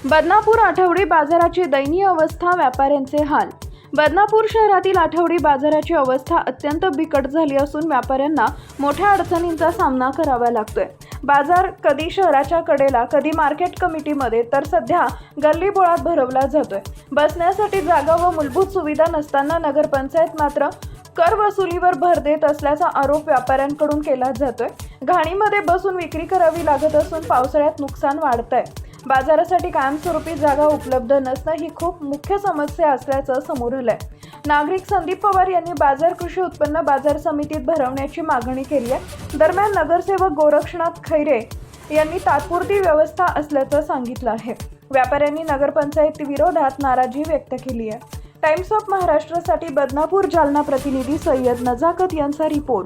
बदनापूर आठवडी बाजाराची दयनीय अवस्था, व्यापाऱ्यांचे हाल। बदनापूर शहरातील आठवडी बाजाराची अवस्था अत्यंत बिकट झाली असून व्यापाऱ्यांना मोठ्या अडचणींचा सामना करावा लागतोय। बाजार कधी शहराच्या कडेला, कधी मार्केट कमिटीमध्ये, तर सध्या गल्लीबोळात भरवला जातोय। बसण्यासाठी जागा व मूलभूत सुविधा नसताना नगरपंचायत मात्र कर वसुलीवर भर देत असल्याचा आरोप व्यापाऱ्यांकडून केला जातोय। घाणीमध्ये बसून विक्री करावी लागत असून पावसाळ्यात नुकसान वाढतंय। बाजारासाठी कायमस्वरूपी जागा उपलब्ध नसणं ही खूप मुख्य समस्या असल्याचं समोर आलंय। नागरिक संदीप पवार यांनी बाजार कृषी उत्पन्न बाजार समितीत भरवण्याची मागणी केली आहे। दरम्यान नगरसेवक गोरक्षनाथ खैरे यांनी तात्पुरती व्यवस्था असल्याचं सांगितलं आहे। व्यापाऱ्यांनी नगरपंचायत विरोधात नाराजी व्यक्त केली आहे। टाइम्स ऑफ महाराष्ट्रसाठी बदनापूर जालना प्रतिनिधी सय्यद नजाकत यांचा रिपोर्ट।